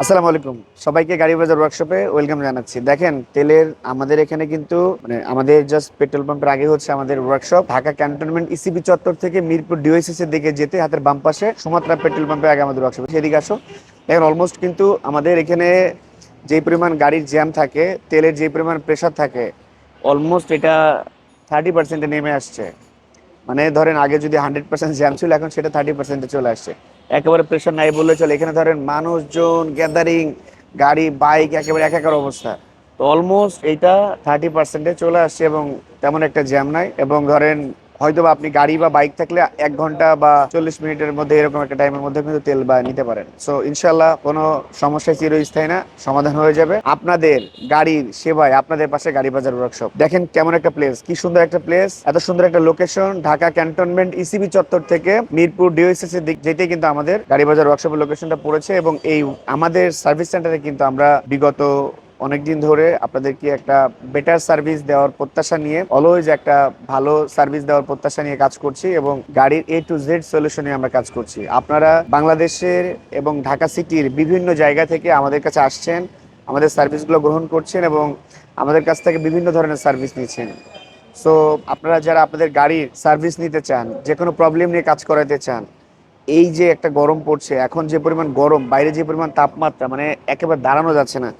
আসসালামু আলাইকুম, সবাইকে গাড়ি বাজার ওয়ার্কশপে ওয়েলকাম জানাচ্ছি। দেখেন, তেলের আমাদের এখানে কিন্তু আমাদের জাস্ট পেট্রোল পাম্পের আগে হচ্ছে আমাদের ওয়ার্কশপ। ঢাকা ক্যান্টনমেন্ট ইসিবি চত্বর থেকে মিরপুর ডিওএসএস এর দিকে যেতে হাতের বাম পাশে সুমাত্রা পেট্রোল পাম্পের আগে আমাদের ওয়ার্কশপ, সেদিকে আসো। এখন অলমোস্ট কিন্তু আমাদের এখানে যে পরিমাণ গাড়ির জ্যাম থাকে, তেলের যে পরিমাণ প্রেশার থাকে, অলমোস্ট এটা 30% নেমে আসছে। মানে ধরেন আগে যদি 100% জ্যাম ছিল, এখন সেটা 30% চলে আসছে। একেবারে প্রেশার নাই বললে চলে। এখানে ধরেন মানুষজন গ্যাদারিং, গাড়ি বাইক একেবারে একাকার অবস্থা। তো অলমোস্ট এইটা 30% চলে আসছে এবং তেমন একটা জ্যাম নাই। এবং ধরেন হয়তো বা আপনি গাড়ি বা বাইক থাকলে 1 ঘন্টা বা 40 মিনিটের মধ্যে এরকম একটা টাইমের মধ্যে কিন্তু তেল বা নিতে পারেন। সো ইনশাল্লাহ কোনো সমস্যা চিরস্থায়ী না, সমাধান হয়ে যাবে। আপনাদের গাড়ির সেবায় আপনাদের পাশে গাড়ি বাজার ওয়ার্কশপ। দেখেন কেমন একটা প্লেস, কি সুন্দর একটা প্লেস, এত সুন্দর একটা লোকেশন। ঢাকা ক্যান্টনমেন্ট ইসিবি চত্বর থেকে মিরপুর ডিওএসএস এর দিক যেতে কিন্তু আমাদের গাড়ি বাজার ওয়ার্কশপের লোকেশনটা পড়েছে। এবং এই আমাদের সার্ভিস সেন্টারে কিন্তু আমরা বিগত অনেকদিন ধরে আপনাদেরকে একটা বেটার সার্ভিস দেওয়ার প্রত্যাশা নিয়ে, অলওয়েজ একটা ভালো সার্ভিস দেওয়ার প্রত্যাশা নিয়ে কাজ করছি এবং গাড়ির A to Z সলিউশনে আমরা কাজ করছি। আপনারা বাংলাদেশের এবং ঢাকা সিটির বিভিন্ন জায়গা থেকে আমাদের কাছে আসছেন, আমাদের সার্ভিসগুলো গ্রহণ করছেন এবং আমাদের কাছ থেকে বিভিন্ন ধরনের সার্ভিস নিচ্ছেন। সো আপনারা যারা আপনাদের গাড়ির সার্ভিস নিতে চান, যে কোনো প্রবলেম নিয়ে কাজ করাতে চান, এই যে একটা গরম পড়ছে, এখন যে পরিমাণ গরম, বাইরে যে পরিমাণ তাপমাত্রা, মানে একেবারে দাঁড়ানো যাচ্ছে না।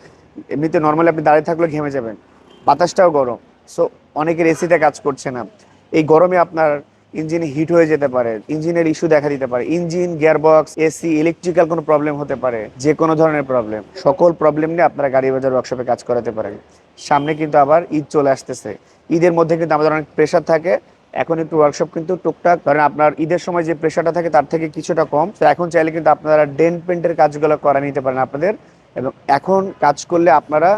এমনিতে নর্মালি আপনি দাঁড়িয়ে থাকলে ঘেমে যাবেন, বাতাসটাও গরম। সো অনেকের এসিতে কাজ করছে না। এই গরমে আপনার ইঞ্জিনে হিট হয়ে যেতে পারে, ইঞ্জিনের ইস্যু দেখা দিতে পারে, ইঞ্জিন, গিয়ারবক্স, এসি, ইলেকট্রিক্যাল কোনো প্রবলেম হতে পারে, যে কোনো ধরনের প্রবলেম, সকল প্রবলেম নিয়ে আপনারা গাড়ি বাজার ওয়ার্কশপে কাজ করাতে পারেন। সামনে কিন্তু আবার ঈদ চলে আসতেছে। ঈদের মধ্যে কিন্তু আমাদের অনেক প্রেশার থাকে। এখন একটু ওয়ার্কশপ কিন্তু টুকটাক, ধরেন আপনার ঈদের সময় যে প্রেশারটা থাকে তার থেকে কিছুটা কম। তো এখন চাইলে কিন্তু আপনারা ডেন্ট পেন্টের কাজগুলো করা নিতে পারেন আপনাদের। এবং এখন কাজ করলে আপনারা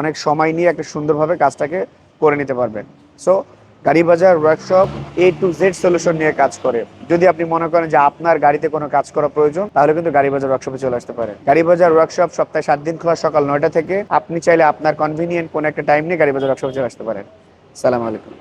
অনেক সময় নিয়ে একটা সুন্দরভাবে কাজটাকে করে নিতে পারবেন। সো গাড়ি বাজার workshop A to Z solution নিয়ে কাজ করে। যদি আপনি মনে করেন যে আপনার গাড়িতে কোনো কাজ করা প্রয়োজন, তাহলে কিন্তু গাড়ি বাজার ওয়ার্কশপে চলে আসতে পারেন। গাড়ি বাজার ওয়ার্কশপ সপ্তাহে 7 দিন খোলা, সকাল 9টা থেকে। আপনি চাইলে আপনার কনভিনিয়েন্ট কোনো একটা টাইম নিয়ে গাড়ি বাজার ওয়ার্কশপে চলে আসতে পারেন। সালাম আলাইকুম।